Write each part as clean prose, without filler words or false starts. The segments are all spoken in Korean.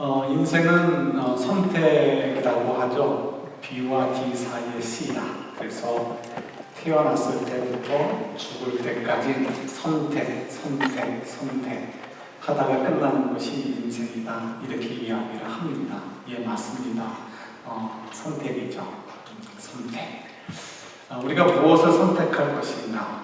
인생은 선택이라고 하죠. B와 D 사이의 C다. 그래서 태어났을 때부터 죽을 때까지 선택 하다가 끝나는 것이 인생이다. 이렇게 이야기를 합니다. 예, 맞습니다. 선택이죠. 선택. 우리가 무엇을 선택할 것인가?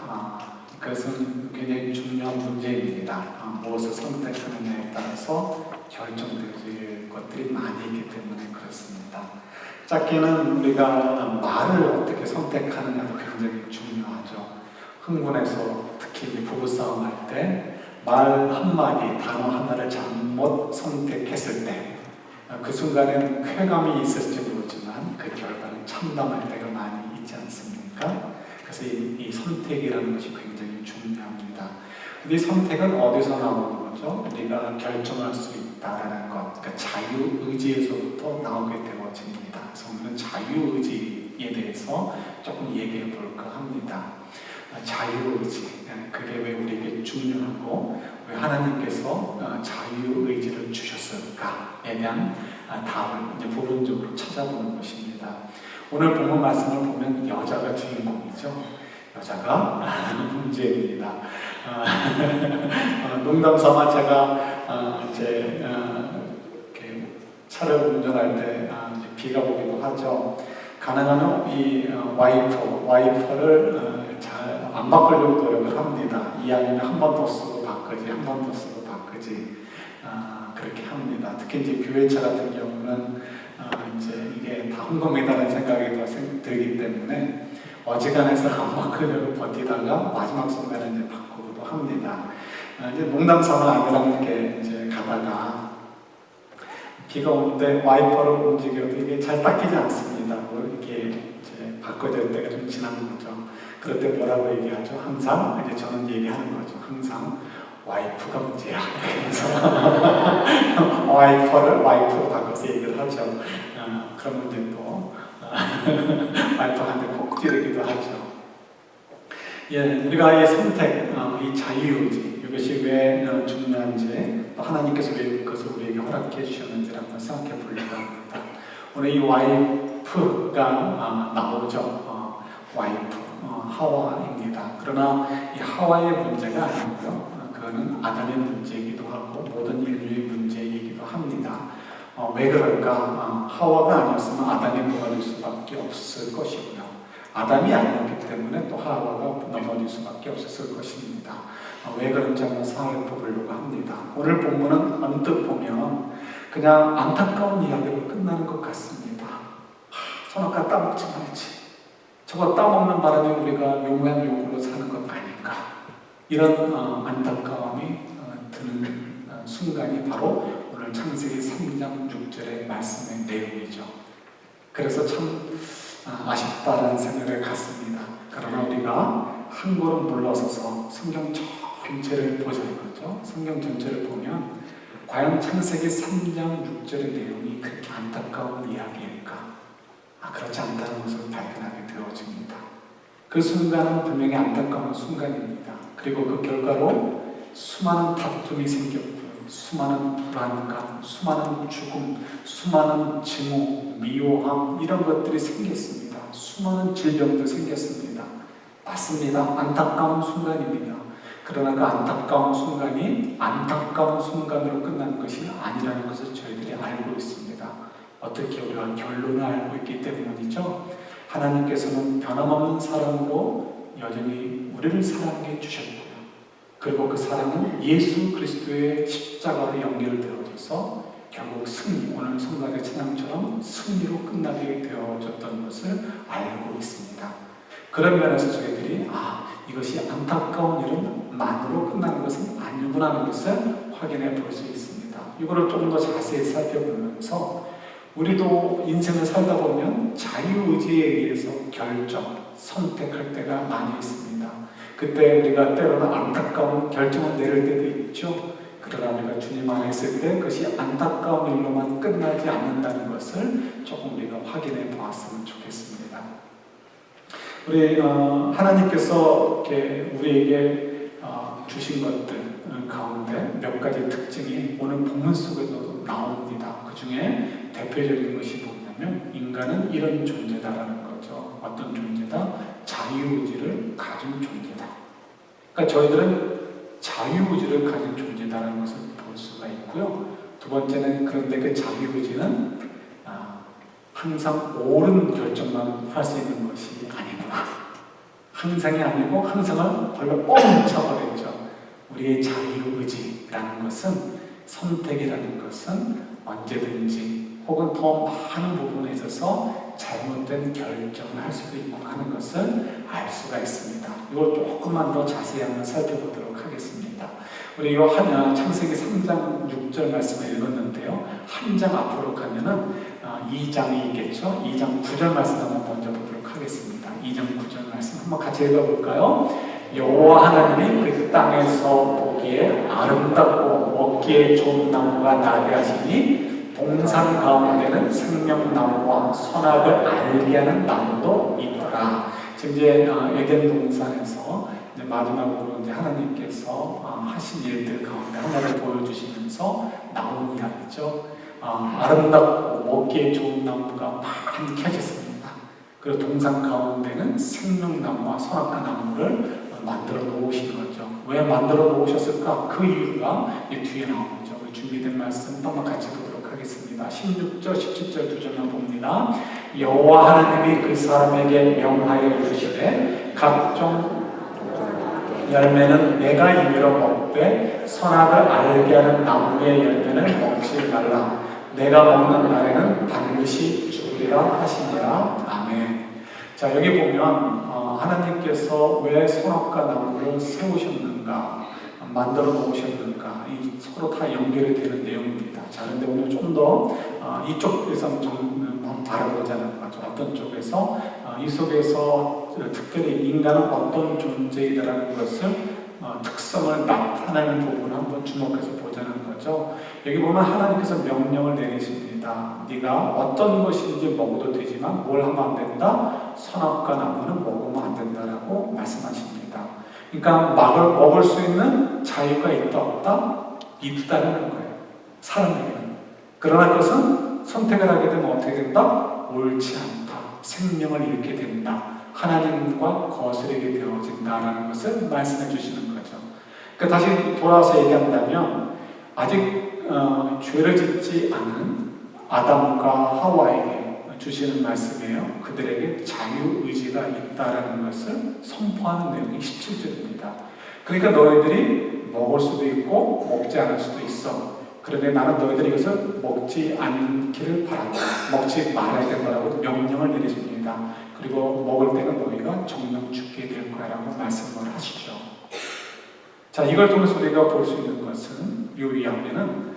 그것은 굉장히 중요한 문제입니다. 무엇을 선택하느냐에 따라서 결정될 것들이 많이 있기 때문에 그렇습니다. 짧게는 우리가 말을 어떻게 선택하느냐도 굉장히 중요하죠. 흥분해서 특히 부부싸움 할 때 말 한마디, 단어 하나를 잘못 선택했을 때 그 순간에는 쾌감이 있을지 모르지만 그 결과는 참담할 때가 많이 있지 않습니까? 그래서 이 선택이라는 것이 굉장히 중요합니다. 근데 이 선택은 어디서 나오는 거죠? 우리가 결정할 수 있다라는 것, 그러니까 자유의지에서부터 나오게 되어집니다. 그래서 오늘은 자유의지에 대해서 조금 얘기해 볼까 합니다. 자유의지, 그게 왜 우리에게 중요하고 왜 하나님께서 자유의지를 주셨을까에 대한 답을 이제 부분적으로 찾아보는 것입니다. 오늘 본문 말씀을 보면 여자가 주인공이죠. 여자가 문제입니다. 농담 삼아 제가 이제 차를 운전할 때 비가 오기도 하죠. 가능하면 이 와이퍼를 잘 안 바꾸려고 노력을 합니다. 이왕이면 한 번 더 쓰고 바꾸지, 한 번 더 쓰고 바꾸지, 그렇게 합니다. 특히 이제 교회차 같은 경우는 이제 이게 다 헝금이다라는 생각이 더 들기 때문에 어지간해서 안 바꾸려고 버티다가 마지막 순간에 이제 바꾸기도 합니다. 이제 농담 삼아 아내랑 이렇게 이제 가다가 비가 오는데 와이퍼를 움직여도 이게 잘 닦이지 않습니다. 이렇게 이제 바꿔야 될 때가 좀 지난 거죠. 그럴 때 뭐라고 얘기하죠? 항상 이제 저는 얘기하는 거죠. 항상 와이프가 문제야. 그래서 와이프로 바꿔서 얘기를 하죠. 그러면 이제 또 와이프한테 꼭 찌르기도 하죠. 예, 우리가 이 선택, 이 자유의지, 이것이 왜 중요한지, 또 하나님께서 왜 그것을 우리에게 허락해 주셨는지를 한번 생각해 보려고 합니다. 오늘 이 와이프가 나오죠. 와이프, 하와입니다. 그러나 이 하와의 문제가 아니고요. 그거는 아담의 문제이기도 하고 모든 인류의 문제이기도 합니다. 왜 그럴까? 하와가 아니었으면 아담이 넘어질 수밖에 없을 것이고요. 아담이 아니었기 때문에 또 하와가 넘어질 수밖에 없었을 것입니다. 왜 그런지 한번 살펴보려고 합니다. 오늘 본문은 언뜻 보면 그냥 안타까운 이야기로 끝나는 것 같습니다. 선악과 따먹지 말지. 저거 따먹는 바람에 우리가 용맹욕으로 사는 것 아닐까. 이런 안타까움이 드는 순간이 바로 오늘 창세기 3장 6절의 말씀의 내용이죠. 그래서 참 아쉽다라는 생각을 갖습니다. 그러나 우리가 한 걸음 물러서서 성경 전체를 보자 이거죠. 성경 전체를 보면 과연 창세기 3장 6절의 내용이 그렇게 안타까운 이야기일까? 그렇지 않다는 것을 발견하게 되어집니다. 그 순간은 분명히 안타까운 순간입니다. 그리고 그 결과로 수많은 다툼이 생겼고요. 수많은 불안감, 수많은 죽음, 수많은 증오, 미워함 이런 것들이 생겼습니다. 수많은 질병도 생겼습니다. 맞습니다. 안타까운 순간입니다. 그러나 그 안타까운 순간이 안타까운 순간으로 끝난 것이 아니라는 것을 저희들이 알고 있습니다. 어떻게 우리가 결론을 알고 있기 때문이죠. 하나님께서는 변함없는 사랑으로 여전히 우리를 사랑해 주셨고요. 그리고 그 사랑은 예수 그리스도의 십자가로 연결되어져서 결국 승리, 오늘 성가대 찬양처럼 승리로 끝나게 되어졌던 것을 알고 있습니다. 그런 면에서 저희들이 이것이 안타까운 일은만으로 끝나는 것은 아니구나 하는 것을 확인해 볼 수 있습니다. 이거를 조금 더 자세히 살펴보면서 우리도 인생을 살다 보면 자유의지에 의해서 선택할 때가 많이 있습니다. 그때 우리가 때로는 안타까운 결정을 내릴 때도 있죠. 그러나 우리가 주님 안에 있을 때 그것이 안타까운 일로만 끝나지 않는다는 것을 조금 우리가 확인해 보았으면 좋겠습니다. 우리 하나님께서 이렇게 우리에게 주신 것들 가운데 몇 가지 가지 특징이 오늘 본문 속에서도 나옵니다. 그 중에 대표적인 것이 뭐냐면 인간은 이런 존재다라는 거죠. 어떤 존재다? 자유의지를 가진 존재다. 그러니까 저희들은 자유의지를 가진 존재다라는 것을 볼 수가 있고요. 두 번째는 그런데 그 자유의지는 항상 옳은 결정만 할 수 있는 것이 아니구나. 항상이 아니고 항상은 벌벌 뻥 쳐버리죠. 우리의 자유의지라는 것은, 선택이라는 것은 언제든지 혹은 더 많은 부분에 있어서 잘못된 결정을 할 수도 있고 하는 것을 알 수가 있습니다. 이걸 조금만 더 자세히 한번 살펴보도록 하겠습니다. 우리 이 창세기 3장 6절 말씀을 읽었는데요. 한 장 앞으로 가면은 2장이 있겠죠. 2장 9절 말씀 한번 먼저 보도록 하겠습니다. 2장 9절 말씀 한번 같이 읽어볼까요? 여호와 하나님이 그 땅에서 보기에 아름답고 먹기에 좋은 나무가 나게 하시니 동산 가운데는 생명나무와 선악을 알게 하는 나무도 있더라. 지금 이제 에덴 동산에서 이제 마지막으로 이제 하나님께서 하신 일들 가운데 하나를 보여주시면서 나온 이야기죠. 아름답고 먹기에 좋은 나무가 많이 켜졌습니다. 그리고 동산 가운데는 생명나무와 선악과 나무를 만들어 놓으신 거죠. 왜 만들어 놓으셨을까? 그 이유가 뒤에 나오죠. 준비된 말씀 한번 같이 보도록 하겠습니다. 16절, 17절 두 절만 봅니다. 여호와 하나님이 그 사람에게 명하여 이르시되 각종 열매는 내가 임의로 먹되 선악을 알게 하는 나무의 열매는 먹지 말라. 내가 먹는 날에는 반드시 죽으리라 하시니라. 아멘. 자, 여기 보면 하나님께서 왜 선악과 나무를 세우셨는가, 만들어 놓으셨는가, 이 서로 다 연결이 되는 내용입니다. 자, 그런데 오늘 좀 더 이쪽에서 한번 바라보자는 거죠. 어떤 쪽에서 이 속에서 특별히 인간은 어떤 존재이다라는 것을 특성을 나타내는 부분을 한번 주목해서 보자는 거죠. 여기 보면 하나님께서 명령을 내리십니다. 네가 어떤 것인지 먹어도 되지만 뭘 하면 안 된다? 선악과 나무는 먹으면 안 된다라고 말씀하십니다. 그러니까 먹을 수 있는 자유가 있다 없다? 있다는 거예요. 사람에게는. 그러나 그것은 선택을 하게 되면 어떻게 된다? 옳지 않다. 생명을 잃게 된다. 하나님과 거스르게 되어진다라는 것을 말씀해 주시는 거죠. 그러니까 다시 돌아와서 얘기한다면 아직 죄를 짓지 않은 아담과 하와에게 주시는 말씀이에요. 그들에게 자유의지가 있다라는 것을 선포하는 내용이 17절입니다. 그러니까 너희들이 먹을 수도 있고 먹지 않을 수도 있어. 그런데 나는 너희들이 이것을 먹지 않기를 바란다. 먹지 말아야 된다라고 명령을 내리십니다. 그리고 먹을 때는 너희가 정령 죽게 될 거라고 말씀을 하시죠. 자, 이걸 통해서 우리가 볼 수 있는 것은 이 이야기는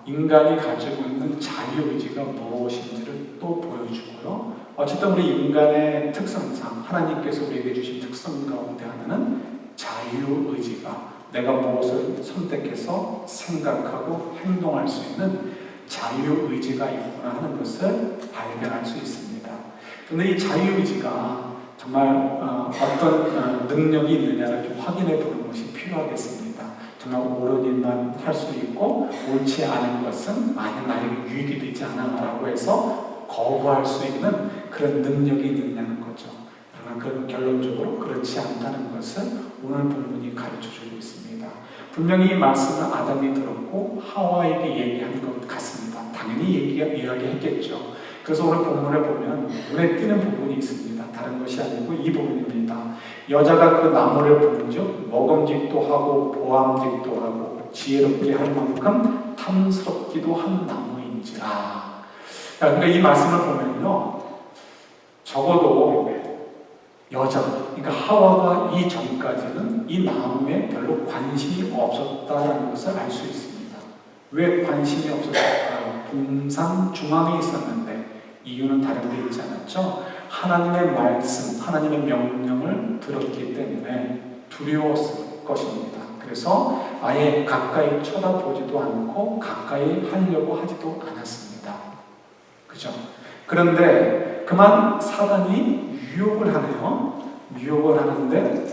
인간이 가지고 있는 자유의지가 무엇인지를 또 보여주고요. 어쨌든 우리 인간의 특성상 하나님께서 우리에게 주신 특성 가운데 하나는 자유의지가, 내가 무엇을 선택해서 생각하고 행동할 수 있는 자유의지가 있구나 하는 것을 발견할 수 있습니다. 그런데 이 자유의지가 정말 어떤 능력이 있느냐를 좀 확인해 보는 것이 필요하겠습니다. 정말 옳은 일만 할 수 있고 옳지 않은 것은 아니 나에게 유익이 되지 않아 라고 해서 거부할 수 있는 그런 능력이 있느냐는 거죠. 그러나 그건 결론적으로 그렇지 않다는 것을 오늘 본문이 가르쳐주고 있습니다. 분명히 이 말씀은 아담이 들었고 하와에게 얘기한 것 같습니다. 당연히 이야기했겠죠. 그래서 오늘 본문을 보면 눈에 띄는 부분이 있습니다. 다른 것이 아니고 이 부분입니다. 여자가 그 나무를 본즉 먹음직도 하고 보암직도 하고 지혜롭게 할 만큼 탐스럽기도 한 나무인지라. 그러니까 이 말씀을 보면요, 적어도 여자, 그러니까 하와가 이 전까지는 이 나무에 별로 관심이 없었다는 것을 알 수 있습니다. 왜 관심이 없었을까요? 동산 중앙에 있었는데 이유는 다른 데 있지 않았죠? 하나님의 말씀, 하나님의 명령을 들었기 때문에 두려웠을 것입니다. 그래서 아예 가까이 쳐다보지도 않고 가까이 하려고 하지도 않았습니다. 그죠? 그런데 그만 사단이 유혹을 하네요. 유혹을 하는데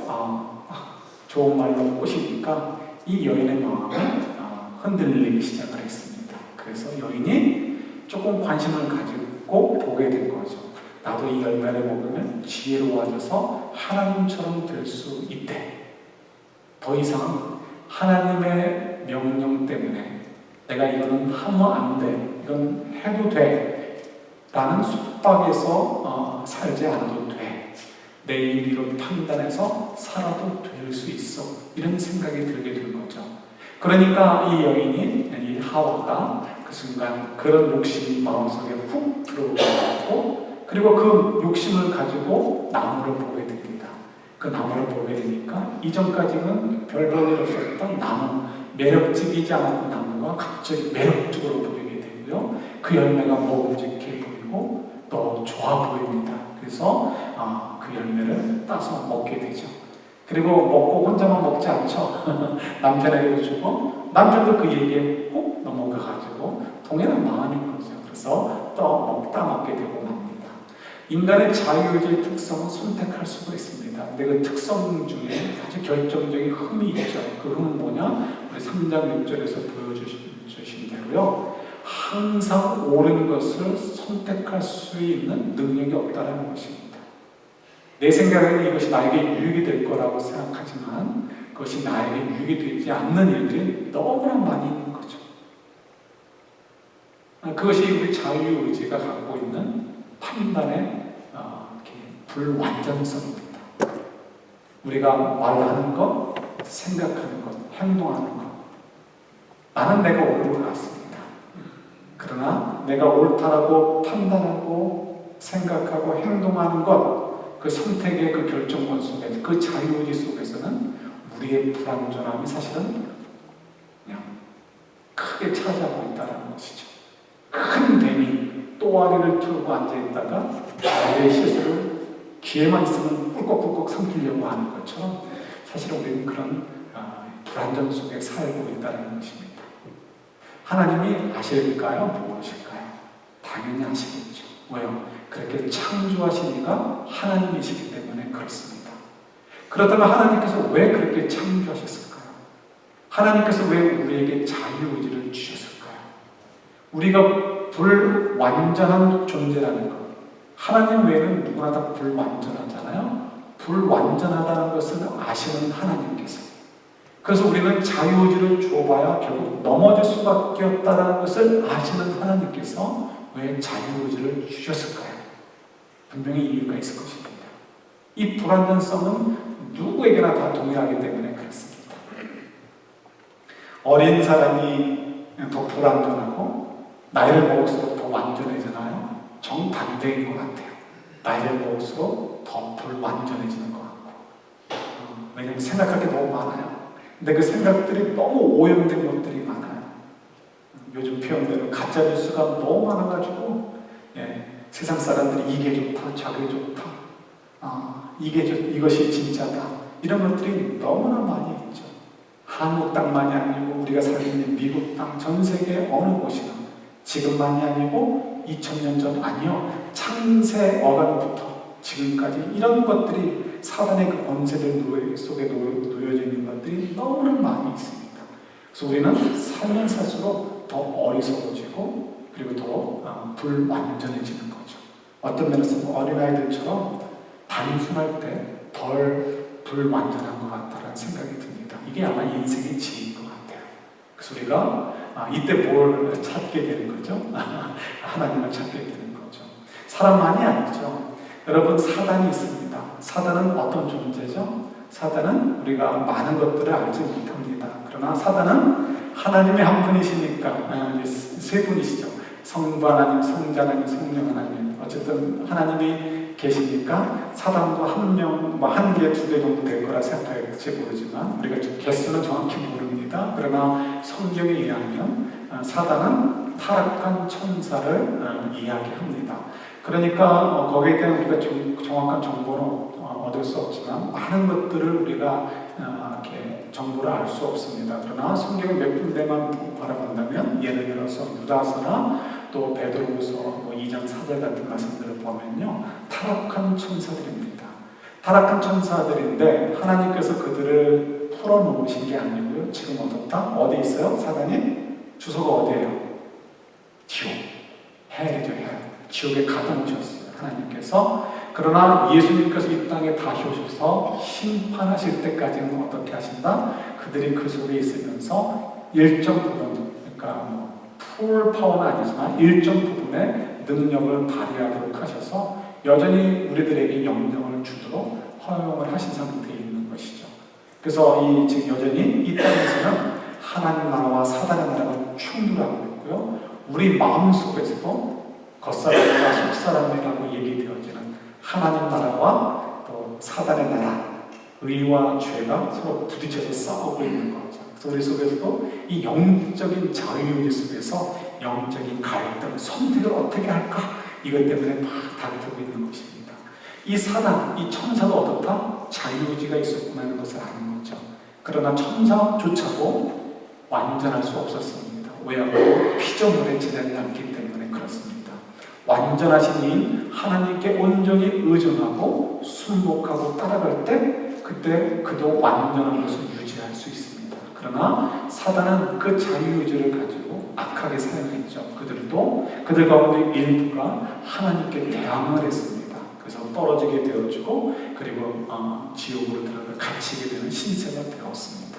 좋은 말로 꼬시니까 이 여인의 마음에 흔들리기 시작을 했습니다. 그래서 여인이 조금 관심을 가지고 보게 된 거죠. 나도 이 열매를 먹으면 지혜로워져서 하나님처럼 될 수 있대. 더 이상 하나님의 명령 때문에 내가 이거는 하면 안 돼, 이건 해도 돼 라는 속박에서 살지 않아도 돼, 내 임의로 판단해서 살아도 될 수 있어, 이런 생각이 들게 된 거죠. 그러니까 이 여인이, 이 하와가 그 순간 그런 욕심이 마음속에 훅 들어오고, 그리고 그 욕심을 가지고 나무를 보게 됩니다. 그 나무를 보게 되니까 이전까지는 별 볼 일 없었던 나무, 매력적이지 않았던 나무가 갑자기 매력적으로 보이게 되고요. 그 열매가 먹음직해 보이고 또 좋아 보입니다. 그래서 그 열매를 따서 먹게 되죠. 그리고 먹고 혼자만 먹지 않죠. 남편에게도 주고, 남편도 그 얘기에 꼭 넘어가가지고 동일한 마음인 거죠. 그래서 또 먹게 되고 맙니다. 인간의 자유의지의 특성은 선택할 수가 있습니다. 근데 그 특성 중에 아주 결정적인 흠이 있죠. 그 흠은 뭐냐? 우리 3장 6절에서 보여주신 대로요, 항상 옳은 것을 선택할 수 있는 능력이 없다는 것입니다. 내 생각에는 이것이 나에게 유익이 될 거라고 생각하지만 그것이 나에게 유익이 되지 않는 일들이 너무나 많이 있는 거죠. 그것이 우리 자유의지가 갖고 있는 판단의 불완전성입니다. 우리가 말하는 것, 생각하는 것, 행동하는 것, 나는 내가 옳은 것 같습니다. 그러나 내가 옳다라고 판단하고 생각하고 행동하는 것, 그 선택의 그 결정권 속에, 그 자유의지 속에서는 우리의 불완전함이 사실은 그냥 크게 차지하고 있다는 것이죠. 큰 뱀이 또아리를 틀고 앉아있다가 나의 실수를 기회만 있으면 꿀꺽꿀꺽 삼키려고 하는 것처럼 사실 우리는 그런 불완전 속에 살고 있다는 것입니다. 하나님이 아실까요? 모르실까요? 당연히 아시겠죠. 왜요? 그렇게 창조하신 이가 하나님이시기 때문에 그렇습니다. 그렇다면 하나님께서 왜 그렇게 창조하셨을까요? 하나님께서 왜 우리에게 자유의지를 주셨을까요? 우리가 불완전한 존재라는 것, 하나님 외에는 누구나 다 불완전하잖아요. 불완전하다는 것을 아시는 하나님께서, 그래서 우리는 자유의지를 주어봐야 결국 넘어질 수밖에 없다는 것을 아시는 하나님께서 왜 자유의지를 주셨을까요? 분명히 이유가 있을 것입니다. 이 불완전성은 누구에게나 다 동일하기 때문에 그렇습니다. 어린 사람이 더 불완전하고 나이를 먹을수록 더 완전해지나요? 정반대인 것 같아요. 나이를 먹을수록 더 불완전해지는 것 같고, 왜냐하면 생각할 게 너무 많아요. 근데 그 생각들이 너무 오염된 것들이 많아요. 요즘 표현대로 가짜 뉴스가 너무 많아가지고, 세상 사람들이 이게 좋다, 저게 좋다, 이것이 진짜다, 이런 것들이 너무나 많이 있죠. 한국 땅만이 아니고 우리가 살고 있는 미국 땅, 전 세계 어느 곳이나 지금만이 아니고 2000년 전, 아니요, 창세 어간부터 지금까지 이런 것들이 사단의 그 권세들 속에 놓여져 있는 것들이 너무나 많이 있습니다. 그래서 우리는 살면 살수록 더 어리석어지고 그리고 더 불완전해지는 거죠. 어떤 면에서 어린아이들처럼 단순할 때 덜 불완전한 것 같다는 생각이 듭니다. 이게 아마 인생의 지혜인 것 같아요. 그래서 우리가 이때 뭘 찾게 되는 거죠? 하나님을 찾게 되는 거죠. 사람만이 아니죠. 여러분, 사단이 있습니다. 사단은 어떤 존재죠? 사단은 우리가 많은 것들을 알지 못합니다. 그러나 사단은 하나님의 한 분이시니까, 세 분이시죠. 성부 하나님, 성자 하나님, 성령 하나님. 어쨌든 하나님이 계시니까 사단도 한 명, 한 개, 두 개 정도 될 거라 생각할지 모르지만 우리가 개수는 정확히 모릅니다. 그러나 성경에 의하면 사단은 타락한 천사를 이야기합니다. 그러니까 거기에 대한 우리가 정확한 정보는 얻을 수 없지만 많은 것들을 우리가 이렇게 정보를 알 수 없습니다. 그러나 성경을 몇 군데만 바라본다면, 예를 들어서 유다서나 또 베드로후서 2장 4절 같은 말씀들을 보면요, 타락한 천사들입니다. 타락한 천사들인데 하나님께서 그들을 풀어놓으신 게 아니고요. 지금 어떻다? 어디 있어요? 사단이? 주소가 어디예요? 지옥. 헬이죠, 헬. 지옥에 가둬놓으셨어요. 하나님께서. 그러나 예수님께서 이 땅에 다시 오셔서 심판하실 때까지는 어떻게 하신다? 그들이 그 속에 있으면서 일정 부분, 그러니까 풀 파워는 아니지만 일정 부분의 능력을 발휘하도록 하셔서 여전히 우리들에게 영향을 주도록 허용을 하신 상태에 있는 것이죠. 그래서 지금 여전히 이 땅에서는 하나님 나라와 사단의 나라가 충돌하고 있고요. 우리 마음속에서도 겉사람과 속사람이라고 얘기되어지는 하나님 나라와 또 사단의 나라, 의와 죄가 서로 부딪혀서 싸우고 있는 거죠. 그래서 우리 속에서도 이 영적인 자유의지 속에서 영적인 갈등, 선택을 어떻게 할까? 이것 때문에 막 다투고 있는 것입니다. 이 사단, 이 천사도 어떻다? 자유의지가 있었구나 하는 것을 아는 거죠. 그러나 천사조차도 완전할 수 없었습니다. 왜? 아무도 피조물에 지나지 않기 때문에 그렇습니다. 완전하신 이인 하나님께 온전히 의존하고 순복하고 따라갈 때 그때 그도 완전한 것을 유지할 수 있습니다. 그러나 사단은 그 자유의지를 가지고 악하게 사용했죠. 그들 가운데 일부가 하나님께 대항을 했습니다. 그래서 떨어지게 되어지고 그리고 지옥으로 들어가 갇히게 되는 신세가 되었습니다.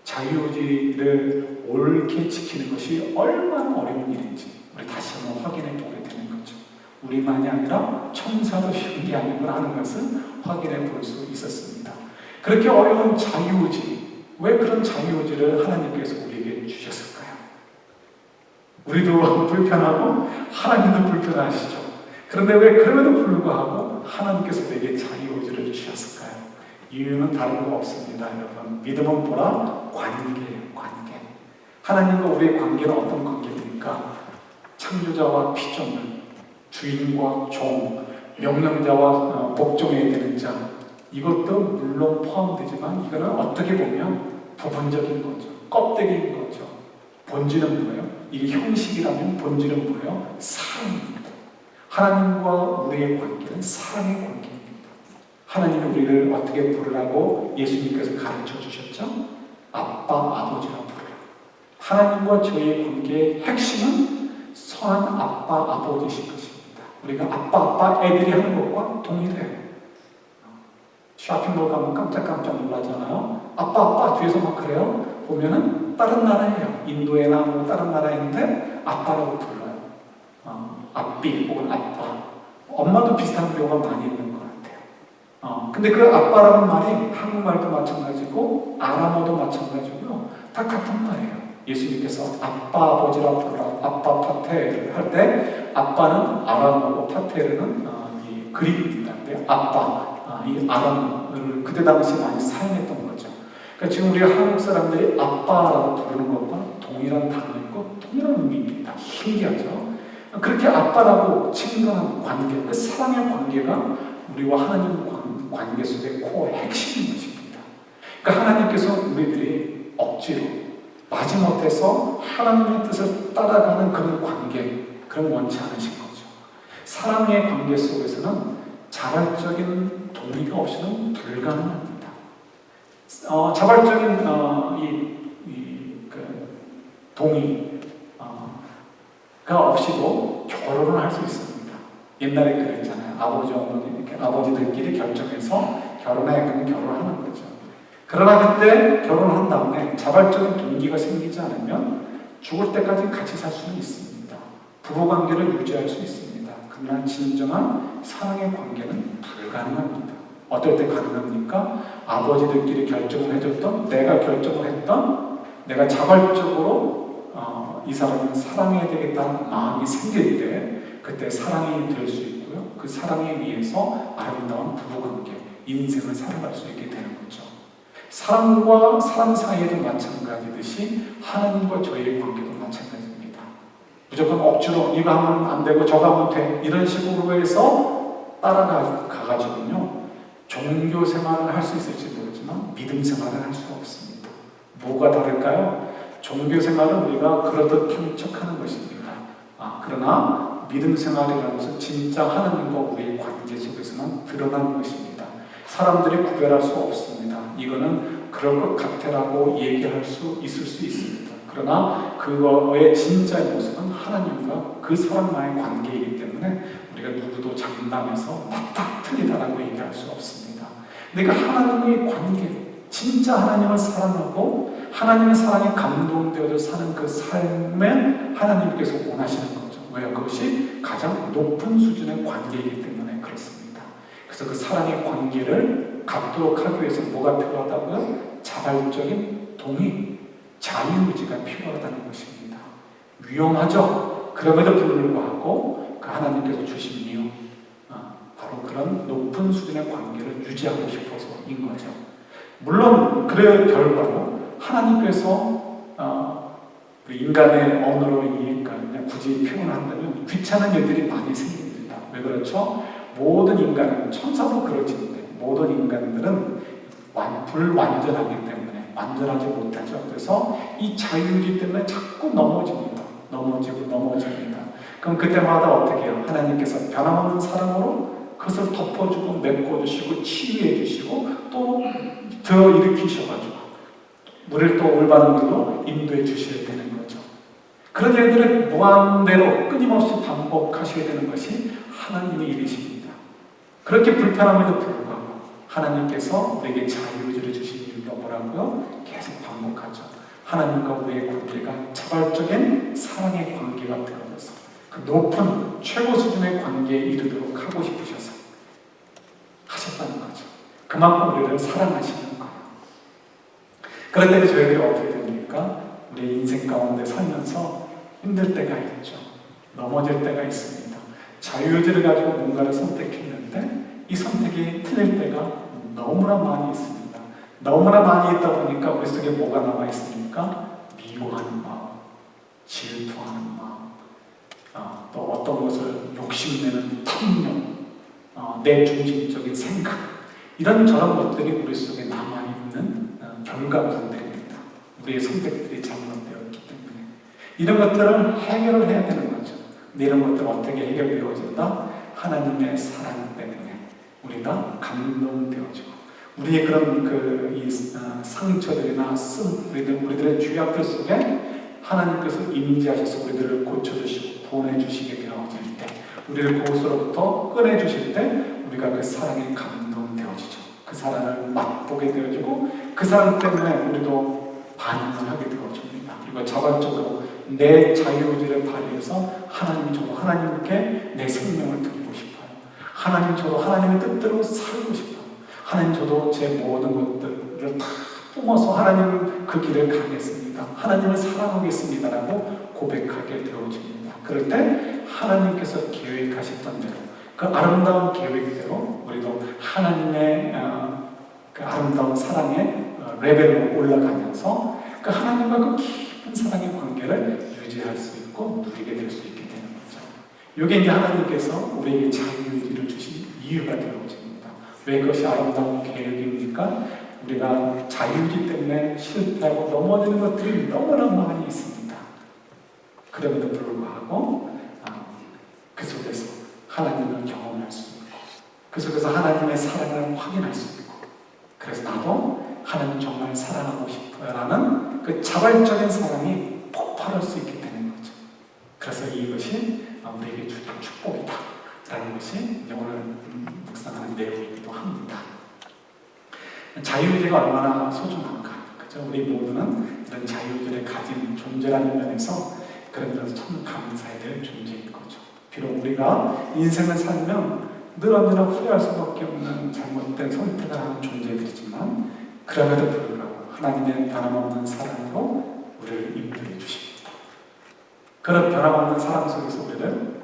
자유의지를 옳게 지키는 것이 얼마나 어려운 일인지 우리 다시 한번 확인해 보게 되는 거죠. 우리만이 아니라 천사도 쉬운 게 아닌 걸 아는 것은 확인해 볼 수 있었습니다. 그렇게 어려운 자유의지, 왜 그런 자유의지를 하나님께서 우리에게 주셨을까요? 우리도 불편하고 하나님도 불편하시죠. 그런데 왜 그럼에도 불구하고 하나님께서 내게 자유의지를 주셨을까요? 이유는 다른 거 없습니다. 여러분, 믿음은 뭐라? 관계예요. 관계. 하나님과 우리의 관계는 어떤 관계입니까? 창조자와 피조물, 주인과 종, 명령자와 복종해야 되는 자, 이것도 물론 포함되지만 이거는 어떻게 보면 부분적인 거죠. 껍데기인 거죠. 본질은 뭐예요? 이게 형식이라면 본질은 뭐예요? 사랑입니다. 하나님과 우리의 관계는 사랑의 관계입니다. 하나님이 우리를 어떻게 부르라고 예수님께서 가르쳐 주셨죠? 아빠, 아버지라고 부르라. 하나님과 저희의 관계의 핵심은 선한 아빠, 아버지신 것입니다. 우리가 아빠 애들이 하는 것과 동일해요. 쇼핑몰 가면 깜짝깜짝 놀라잖아요. 아빠 뒤에서 막 그래요. 보면은 다른 나라예요. 인도에나 다른 나라인데 아빠라고 불러요. 아삐 혹은 아빠. 엄마도 비슷한 경우가 많이 있는 것 같아요. 근데 그 아빠라는 말이 한국말도 마찬가지고 아람어도 마찬가지고요. 다 같은 말이에요. 예수님께서 아빠 아버지라 불러 아빠 파테를 할 때 아빠는 아람어고 파테르는 이 그릭입니다. 근데 아빠 이 아람어를 그때 당시 많이 사용했던 거죠. 그러니까 지금 우리가 한국 사람들이 아빠라고 부르는 것과 동일한 단어이고 동일한 의미입니다. 신기하죠? 그렇게 아빠라고 친근한 관계, 그 사랑의 관계가 우리와 하나님 관계 속의 코어 핵심인 것입니다. 그러니까 하나님께서 우리들이 억지로 마지못해서 하나님의 뜻을 따라가는 그런 관계, 그런 원치 않으신 거죠. 사랑의 관계 속에서는 자발적인 동의가 없이는 불가능합니다. 자발적인 동의가 없이도 결혼을 할 수 있습니다. 옛날에 그랬잖아요. 아버지, 어머니, 이렇게 아버지들끼리 결정해서 결혼해, 그러면 결혼하는 거죠. 그러나 그때 결혼한 다음에 자발적인 동기가 생기지 않으면 죽을 때까지 같이 살 수는 있습니다. 부부관계를 유지할 수 있습니다. 그러나 진정한 사랑의 관계는 불가능합니다. 어떨 때 가능합니까? 아버지들끼리 결정을 해줬던, 내가 결정을 했던, 내가 자발적으로 이 사람을 사랑해야 되겠다는 마음이 생길 때 그때 사랑이 될 수 있고요. 그 사랑에 의해서 아름다운 부부관계, 인생을 살아갈 수 있게 되는 거죠. 사람과 사람 사이에도 마찬가지듯이 하나님과 저희의 관계도 마찬가지입니다. 무조건 억지로 이거 하면 안 되고 저거 하면 돼 이런 식으로 해서 따라가가지고요. 종교 생활을 할 수 있을지 모르지만 믿음 생활을 할 수가 없습니다. 뭐가 다를까요? 종교 생활은 우리가 그러듯 척하는 것입니다. 그러나 믿음 생활이라는 것은 진짜 하나님과 우리의 관계 속에서는 드러나는 것입니다. 사람들이 구별할 수 없습니다. 이거는 그럴 것 같아라고 얘기할 수 있을 수 있습니다. 그러나 그거의 진짜의 모습은 하나님과 그 사람과의 관계이기 때문에 우리가 누구도 장담해서 맞다 틀리다라고 얘기할 수 없습니다. 내가 하나님의 관계, 진짜 하나님을 사랑하고 하나님의 사랑에 감동되어져 사는 그 삶에 하나님께서 원하시는 거죠. 왜요? 그것이 가장 높은 수준의 관계이기 때문에 그렇습니다. 그래서 그 사랑의 관계를 갖도록 하기 위해서 뭐가 필요하다고요? 자발적인 동의, 자유의지가 필요하다는 것입니다. 위험하죠? 그럼에도 불구하고 그 하나님께서 주신 이유, 바로 그런 높은 수준의 관계를 유지하고 싶어서인 거죠. 물론 그의 결과로 하나님께서 인간의 언어로 그냥 굳이 표현한다면 귀찮은 일들이 많이 생깁니다. 왜 그렇죠? 모든 인간은, 천사도 그러지는데 모든 인간들은 불완전하기 때문에 완전하지 못하죠. 그래서 이 자유의지 때문에 자꾸 넘어집니다. 넘어집니다. 그럼 그때마다 어떻게 해요? 하나님께서 변함없는 사랑으로 그것을 덮어주고 메꿔주시고 치유해 주시고 또 일으키셔가지고 우리를 또 올바른 길로 인도해 주셔야 되는 거죠. 그런 일들을 무한대로 끊임없이 반복하셔야 되는 것이 하나님의 일이십니다. 그렇게 불편함에도 불구하고 하나님께서 우리에게 자유의지를 주신 이유가 뭐라고요? 계속 반복하죠. 하나님과 우리의 관계가 자발적인 사랑의 관계가 되어져서 그 높은 최고 수준의 관계에 이르도록 하고 싶으셔서 하셨다는 거죠. 그만큼 우리를 사랑하시는 거예요. 그럴 때 저희들이 어떻게 됩니까? 우리 인생 가운데 살면서 힘들 때가 있죠. 넘어질 때가 있습니다. 자유의지를 가지고 뭔가를 선택했는데 이 선택이 틀릴 때가 너무나 많이 있습니다. 너무나 많이 있다 보니까 우리 속에 뭐가 남아 있습니까? 미워하는 마음, 질투하는 마음, 또 어떤 것을 욕심내는 탐욕, 내 중심적인 생각, 이런 저런 것들이 우리 속에 남아있는 결과물들입니다. 우리의 선택들이 잘못되었기 때문에 이런 것들을 해결을 해야 되는 거죠. 근데 이런 것들은 어떻게 해결되어진다? 하나님의 사랑 때문에 우리가 감동되어지고 우리의 그런 이 상처들이나 우리들의 죄악들 속에 하나님께서 임재하셔서 우리들을 고쳐주시고 구원해주시게 되어질 때, 우리를 그곳으로부터 꺼내주실 때 우리가 그 사랑에 감동되어지죠. 그 사랑을 맛보게 되어지고 그 사랑 때문에 우리도 반응을 하게 되어집니다. 그리고 자발적으로 내 자유의지를 발휘해서 저도 하나님께 내 생명을 드리고 싶어요. 하나님, 저도 하나님의 뜻대로 살고 싶어요. 하나님, 저도 제 모든 것들을 다 뿜어서 하나님 그 길을 가겠습니다. 하나님을 사랑하겠습니다 라고 고백하게 되어집니다. 그럴 때 하나님께서 계획하셨던 대로, 그 아름다운 계획대로 우리도 하나님의 그 아름다운 사랑의 레벨로 올라가면서 그 하나님과 그 깊은 사랑의 관계를 유지할 수 있고 누리게 될 수 있게 되는 거죠. 이게 이제 하나님께서 우리에게 자유의지를 주신 이유가 되어집니다. 왜 그것이 아름다운 계획입니까? 우리가 자유의지 때문에 실패하고 넘어지는 것들이 너무나 많이 있습니다. 그럼에도 불구하고 그 속에서 하나님을 경험할 수 있고 그 속에서 하나님의 사랑을 확인할 수 있고, 그래서 나도 하나님 정말 사랑하고 싶어요 라는 그 자발적인 사랑이 폭발할 수 있게 되는 거죠. 그래서 이것이 우리에게 주는 축복이다 라는 것이 오늘 묵상하는 내용이기도 합니다. 자유의지가 얼마나 소중한가, 그죠? 우리 모두는 이런 자유의지를 가진 존재라는 면에서 그런 면에서 참 감사해야 될 존재인 거죠. 비록 우리가 인생을 살면 늘 언제나 후회할 수밖에 없는 잘못된 선택을 하는 존재들이지만 그럼에도 불구하고 하나님의 변함없는 사랑으로 우리를 인도해 주십니다. 그런 변함없는 사랑 속에서 우리를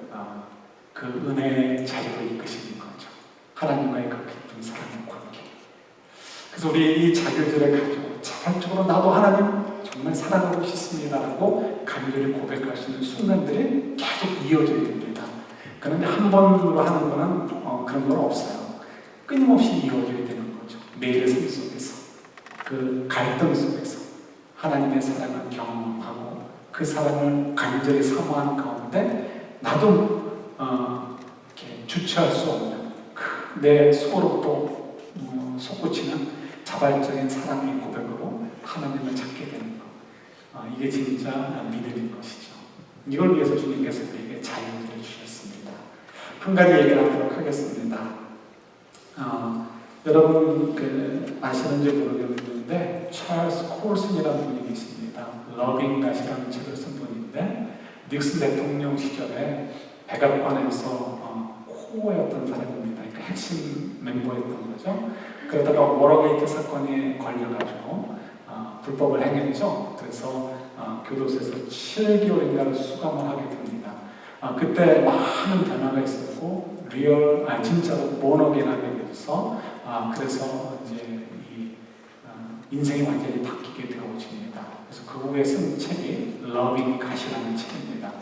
그 은혜의 자리로 이끄시는 거죠. 하나님과의 그 깊은 사랑의 관계. 그래서 우리 이 자유의지를 가지고 자발적으로 나도 하나님 정말 사랑하고 싶습니다라고 간절히 고백할 수 있는 순간들이 계속 이어져야 됩니다. 그런데 한 번으로 하는 거는 그런 건 없어요. 끊임없이 이어져야 되는 거죠. 매일의 삶 속에서, 그 갈등 속에서 하나님의 사랑을 경험하고 그 사랑을 간절히 사모하는 가운데 나도 이렇게 주체할 수 없는 내 속으로 또 솟구치는 자발적인 사랑의 고백으로 하나님을 찾게 되는 것. 이게 진짜 믿음인 것이죠. 이걸 위해서 주님께서 우리에게 자유를 주셨습니다. 한 가지 얘기를 하도록 하겠습니다. 여러분 아시는지 모르겠는데 찰스 콜슨이라는 분이 계십니다. 러빙 갓이라는 책을 쓴 분인데 닉슨 대통령 시절에 백악관에서 코어였던 사람입니다. 그러니까 핵심 멤버였던 거죠. 그러다가 워터게이트 사건에 걸려가지고 불법을 행했죠. 그래서 교도소에서 7개월인가를 수감을 하게 됩니다. 그때 많은 변화가 있었고 진짜로 본어게인하게 돼서 그래서 이제 인생이 완전히 바뀌게 되어집니다. 그래서 그 후에 쓴 책이 러빙 갓이라는 책입니다.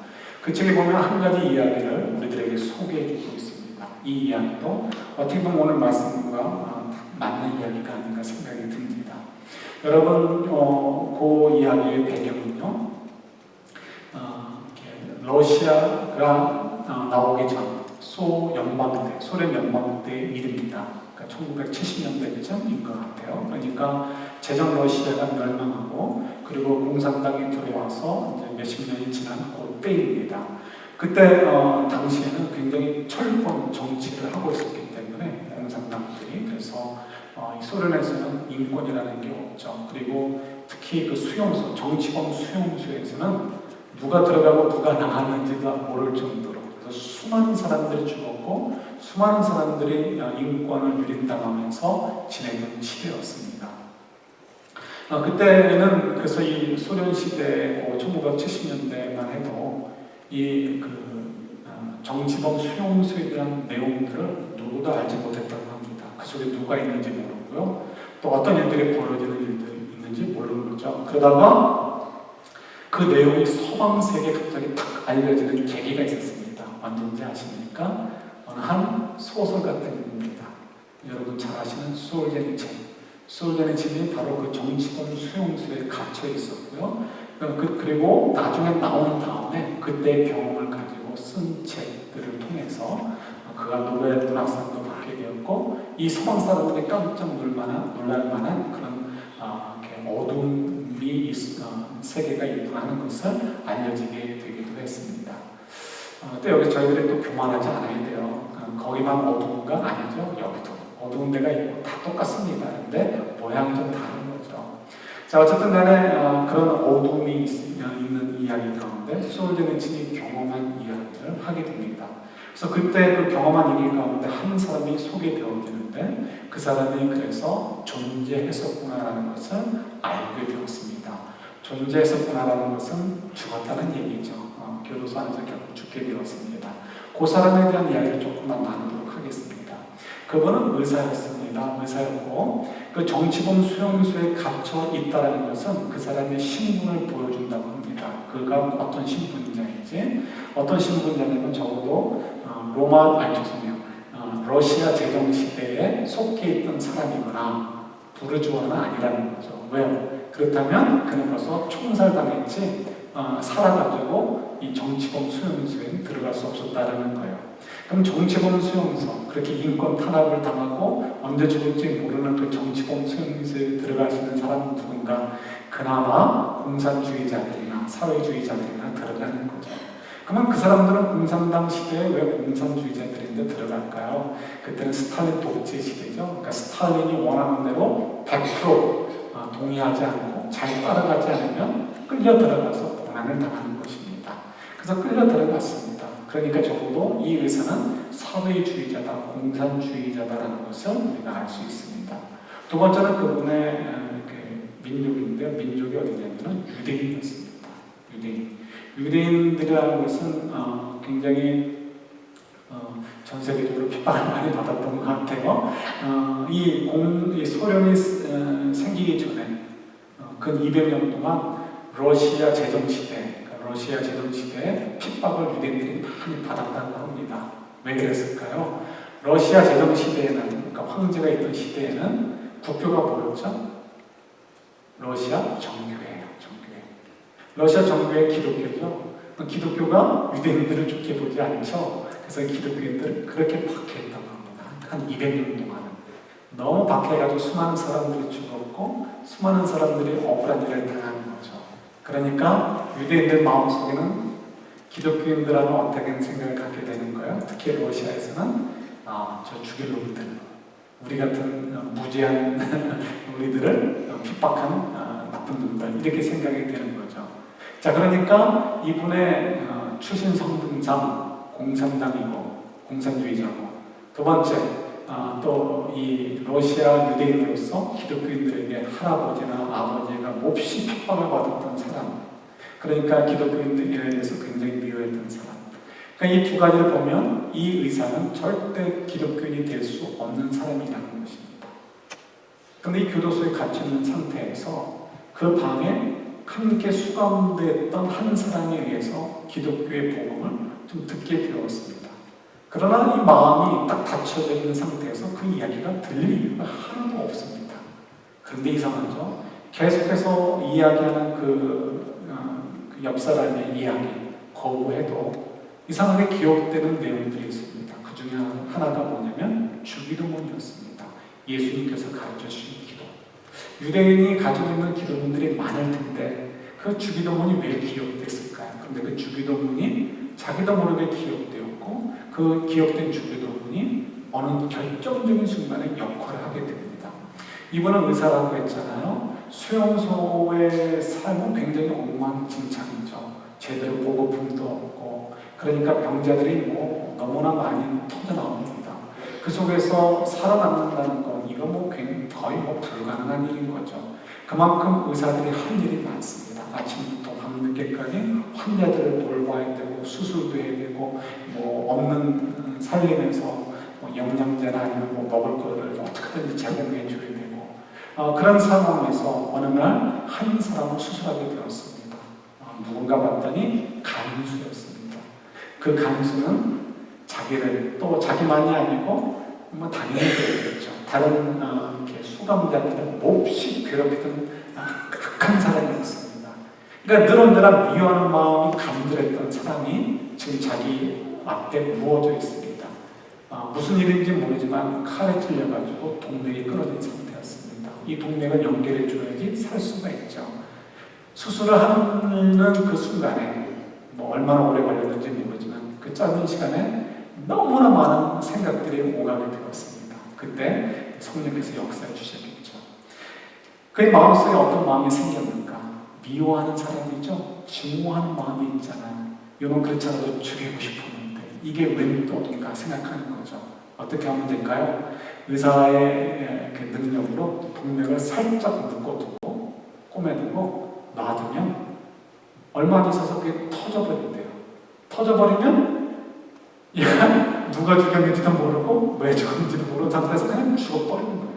그 책에 보면 한 가지 이야기를 우리들에게 소개해주고 있습니다. 이 이야기도 어떻게 보면 오늘 말씀과 맞는 이야기가 아닌가 생각이 듭니다. 여러분, 그 이야기의 배경은요, 러시아가 나오기 전 소련 연방대의 일입니다. 그러니까 1970년대 전인 것 같아요. 그러니까 제정 러시아가 멸망하고 그리고 공산당이 들어와서 이제 몇십 년이 지난 그때입니다. 그때 당시에는 굉장히 철권 정치를 하고 있었기 때문에 공산당들이 그래서 소련에서는 인권이라는 게 없죠. 그리고 특히 그 수용소, 정치범 수용소에서는 누가 들어가고 누가 나갔는지도 모를 정도로 그래서 수많은 사람들이 죽었고 수많은 사람들이 인권을 유린당하면서 지내던 시대였습니다. 그때는 그래서 이 소련 시대 1970년대만 해도 이 정치범 수용소에 대한 내용들을 누구도 알지 못했다고 합니다. 그 속에 누가 있는지 모르고요. 또 어떤 일들이 벌어지는 일들이 있는지 모르는 거죠. 그러다가 그 내용이 서방 세계에 갑자기 탁 알려지는 계기가 있었습니다. 언제인지 아십니까? 어느 한 소설 같은 겁니다. 여러분 잘 아시는 솔제니친. 솔제니친이 바로 그 정치범 수용소에 갇혀 있었고요. 그리고 나중에 나온 다음에 그때의 경험을 가지고 쓴 책들을 통해서 그가 노벨 문학상도 받게 되었고 이 서방 사람들이 깜짝 놀랄 만한 그런 어둠이 세계가 있구나 하는 것을 알려지게 되기도 했습니다. 또 여기 저희들이 또 교만하지 않아야 돼요. 거기만 어두운가? 아니죠. 여기도 어두운 데가 있고 다 똑같습니다. 근데 모양이 좀 다른 거죠. 자, 어쨌든 간에 그런 어둠이 있는 이야기 가운데 솔제니친이 경험한 이야기를 하게 됩니다. 그래서 그때 그 경험한 얘기 가운데 한 사람이 소개되어지는데 그 사람이 그래서 존재했었구나라는 것을 알게 되었습니다. 존재했었구나라는 것은 죽었다는 얘기죠. 교도소 안에서 결국 죽게 되었습니다. 그 사람에 대한 이야기를 조금만 나누도록 하겠습니다. 그분은 의사였습니다. 의사였고 그 정치범 수용소에 갇혀 있다는 것은 그 사람의 신분을 보여준다고 합니다. 그가 어떤 신분자인지 어떤 신분자냐면 적어도 러시아 제정 시대에 속해 있던 사람이거나 부르주아는 아니라는 거죠. 왜요? 그렇다면 그는 벌써 총살당했지 살아가지고 이 정치범 수용소에 들어갈 수 없었다는 거예요. 그럼 정치범 수용소, 그렇게 인권 탄압을 당하고 언제 죽을지 모르는 그 정치범 수용소에 들어갈 수 있는 사람은 누군가? 그나마 공산주의자들이나 사회주의자들이나 들어가는 거죠. 그러면 그 사람들은 공산당 시대에 왜 공산주의자들인데 들어갈까요? 그때는 스탈린 독재 시대죠. 그러니까 스탈린이 원하는 대로 100% 동의하지 않고 잘 따라가지 않으면 끌려 들어가서 고난을 당하는 것입니다. 그래서 끌려 들어갔습니다. 그러니까 적어도 이 의사는 사회주의자다, 공산주의자다라는 것을 우리가 알 수 있습니다. 두 번째는 그분의 민족인데요. 민족이 어디냐면 유대인이었습니다. 유대인들이라는 것은 굉장히 전 세계적으로 핍박을 많이 받았던 것 같아요. 이 소련이 생기기 전에 근 200년 동안 러시아 제정 시대에 핍박을 유대인들이 많이 받았다고 합니다. 왜 그랬을까요? 러시아 제정 시대에는, 그러니까 황제가 있던 시대에는 국교가 뭐였죠? 러시아 정교회예요. 러시아 정교회 기독교죠. 기독교가 유대인들을 좋게 보지 않죠. 그래서 기독교인들을 그렇게 박해했다고 합니다. 한 200년 동안은. 너무 박해가지고 수많은 사람들이 죽었고 수많은 사람들이 억울한 일을 당하는 거죠. 그러니까 유대인들 마음속에는 기독교인들하고 어떻게 생각을 갖게 되는 거예요. 특히 러시아에서는 저 죽일 놈들, 우리 같은 무지한 우리들을 핍박한 나쁜 놈들, 이렇게 생각이 되는 거죠. 자, 그러니까 이분의 출신 성분상 공산당이고 공산주의자고, 두 번째 또 이 러시아 유대인으로서 기독교인들에게 할아버지나 아버지가 몹시 핍박을 받았던 사람, 그러니까 기독교인들에 대해서 굉장히 미워했던 사람. 그러니까 이 두 가지를 보면 이 의사는 절대 기독교인이 될 수 없는 사람이라는 것입니다. 그런데 이 교도소에 갇혀 있는 상태에서 그 방에 함께 수감됐던 한 사람에 의해서 기독교의 복음을 좀 듣게 되었습니다. 그러나 이 마음이 딱 닫혀져 있는 상태에서 그 이야기가 들릴 이유가 하나도 없습니다. 그런데 이상하죠? 계속해서 이야기하는 그 옆 사람의 이야기, 거부해도 이상하게 기억되는 내용들이 있습니다. 그 중에 하나가 뭐냐면 주기도문이었습니다. 예수님께서 가르쳐주신 기도. 유대인이 가지고 있는 기도문들이 많을 텐데 그 주기도문이 왜 기억됐을까요? 그런데 그 주기도문이 자기도 모르게 기억되었고 그 기억된 주기도문이 어느 결정적인 순간에 역할을 하게 됩니다. 이분은 의사라고 했잖아요. 수용소의 삶은 굉장히 엉망진창이죠. 제대로 보고품도 없고, 그러니까 병자들이 너무나 많이 터져나옵니다. 그 속에서 살아남는다는 건 이거 거의 불가능한 일인 거죠. 그만큼 의사들이 할 일이 많습니다. 아침부터 밤늦게까지 환자들을 돌봐야 되고 수술도 해야 되고 없는 살림에서 영양제나 아니면 먹을 거를 어떻게든지 제공해 줘야 되고, 그런 상황에서 어느 날 한 사람을 수술하게 되었습니다. 누군가 봤더니 간수였습니다. 그 간수는 자기를 또 자기만이 아니고 당연히 그랬겠죠. 다른 이렇게 수감자들을 몹시 괴롭히던 악한 사람이었습니다. 그러니까 늘어늘어 미워하는 마음이 간절했던 사람이 지금 자기 앞에 누워져 있습니다. 무슨 일인지 모르지만 칼에 찔려가지고 동맥이 끊어진 상태였습니다. 이 동맥을 연결해 줘야지 살 수가 있죠. 수술을 하는 그 순간에 얼마나 오래 걸렸는지 모르지만 그 짧은 시간에 너무나 많은 생각들이 오가게 되었습니다. 그때 성령께서 역사해 주셨겠죠. 그의 마음속에 어떤 마음이 생겼는가? 미워하는 사람이죠. 증오하는 마음이 있잖아요. 이건 그렇지 않아도 죽이고 싶었는데 이게 웬 또인가 생각하는 거죠. 어떻게 하면 될까요? 의사의 그 능력으로 동맥을 살짝 묶어두고 꼬매두고 놔두면 얼마 안 있어서 그게 터져버린대요. 터져버리면 얘가 누가 죽였는지도 모르고 왜 죽었는지도 모르는 상태에서 그냥 죽어버리는 거예요.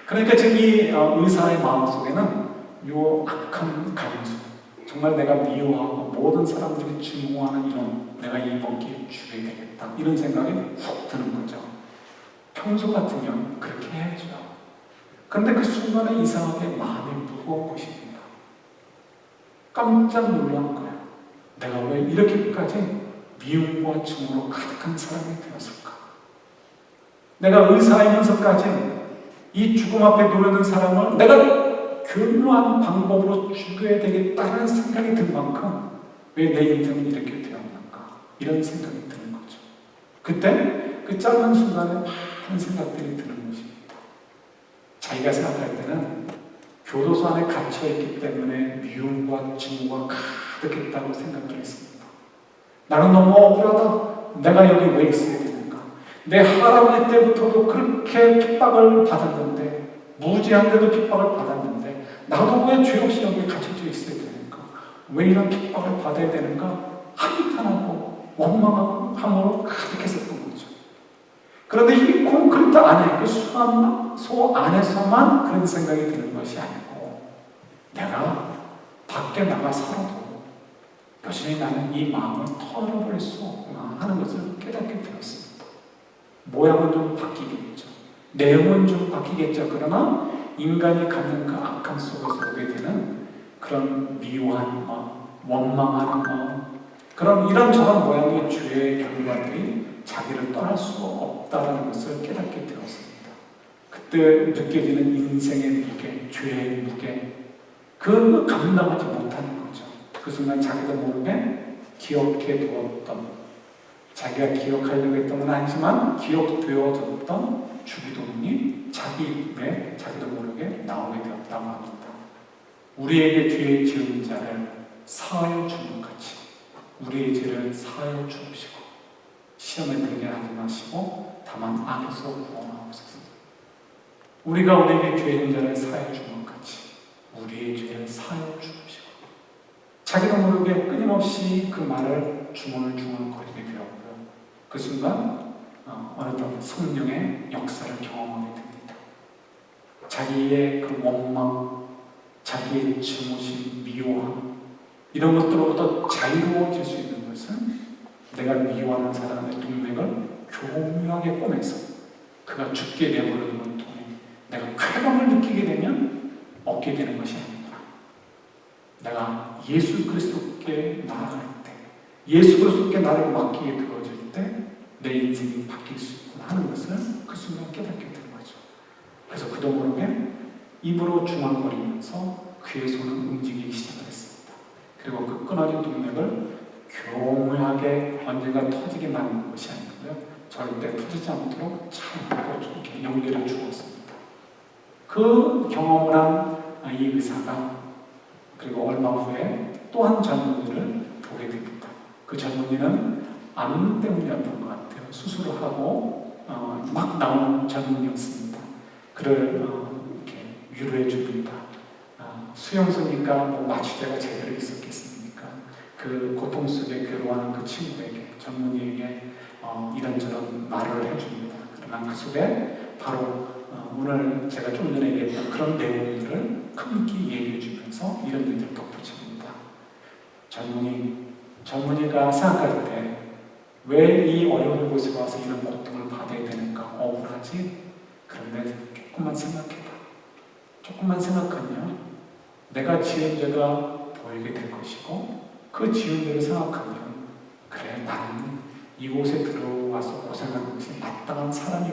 그러니까 지금 이 의사의 마음속에는 이 악한 간수, 정말 내가 미워하고 모든 사람들이 증오하는 이런, 내가 이번 기회에 죽여야 되겠다, 이런 생각이 훅 드는 거죠. 평소 같으면 그렇게 해야죠. 그런데 그 순간에 이상하게 마음이 무거운 것입니다. 깜짝 놀란 거예요. 내가 왜 이렇게까지 미움과 증오로 가득한 사람이 되었을까? 내가 의사이면서까지 이 죽음 앞에 놓여있는 사람을 내가 교묘한 방법으로 죽여야 되겠다는 생각이 들 만큼 왜 내 인생은 이렇게 되었는가? 이런 생각이 드는 거죠. 그때 그 짧은 순간에 많은 생각들이 드는 것입니다. 자기가 생각할 때는 교도소 안에 갇혀있기 때문에 미움과 증오가 가득했다고 생각을 했습니다. 나는 너무 억울하다. 내가 여기 왜 있어야 되는가? 내 할아버지 때부터도 그렇게 핍박을 받았는데, 무지한데도 핍박을 받았는데 나도 왜 죄 없이 여기 갇혀져 있어야 되는가? 왜 이런 핍박을 받아야 되는가? 한탄하고 원망함으로 가득했었던 거죠. 그런데 이 콘크리트 안에, 그 수감소 안에서만 그런 생각이 드는 것이 아니고, 내가 밖에 나가 살아도 여전히 나는 이 마음을 털어버릴 수 없구나 하는 것을 깨닫게 되었습니다. 모양은 좀 바뀌겠죠. 내용은 좀 바뀌겠죠. 그러나 인간이 갖는 그 악한 속에서 오게 되는 그런 미워한 마음, 원망하는 마음, 그런 이런저런 모양의 죄의 결과들이 자기를 떠날 수 없다는 것을 깨닫게 되었습니다. 그때 느껴지는 인생의 무게, 죄의 무게, 그 감당하지 못하는 거죠. 그 순간 자기도 모르게 기억해 두었던, 자기가 기억하려고 했던 건 아니지만 기억되어졌던 주기도문이 자기 입에 자기도 모르게 나오게 되었다고 합니다. 우리에게 죄 지은 자를 사하여 주는 같이 우리의 죄를 사하여 주옵시고 시험에 들게 하지 마시고 다만 악에서 구원하옵소서. 우리가 우리에게 죄 지은 자를 사하여 주는 같이 우리의 죄를 사하여 주옵시고 자기도 모르게 끊임없이 그 말을 중얼중얼거리게 되었고요. 그 순간 어느덧 성령의 역사를 경험하게 됩니다. 자기의 그 원망, 자기의 증오심, 미워함 이런 것들로부터 자유로워질 수 있는 것은 내가 미워하는 사람의 동맥을 교묘하게 꼬매서 그가 죽게 내버리는 걸 통해 내가 쾌감을 느끼게 되면 얻게 되는 것이 아닙니다. 내가 예수 그리스도께 나아갈 때, 예수 그리스도께 나를 맡기게 되어질 때 내 인생이 바뀔 수 있구나 하는 것을 그 순간 깨닫게 되는 거죠. 그래서 그도 모르게 입으로 중얼거리면서 그의 손은 움직이기 시작을 했습니다. 그리고 그 끊어진 동맥을 교묘하게 언젠가 터지게 만드는 것이 아니고요. 절대 터지지 않도록 참고 이렇게 연결해 주었습니다. 그 경험을 한 이 의사가 그리고 얼마 후에 또 한 젊은이를 보게 됩니다. 그 젊은이는 암 때문이었던 것 같아요. 수술을 하고 막 나온 젊은이였습니다. 그를 이렇게 위로해 줍니다. 수용소니까 뭐 마취제가 제대로 있었겠습니까? 그 고통 속에 괴로워하는 그 친구에게, 젊은이에게 이런저런 말을 해줍니다. 그러나 그 속에 바로 오늘 제가 좀 전에 얘기했던 그런 내용들을 크게 얘기해 주면서 이런 일들을 덧붙입니다. 젊은이가 생각할 때 왜 이 어려운 곳에 와서 이런 고통을 받아야 되는가 억울하지? 그런데 조금만 생각해봐. 조금만 생각하면 내가 지은 죄가 보이게 될 것이고 그 지은 죄를 생각하면 그래 나는 이곳에 들어와서 고생하는 것이 마땅한 사람이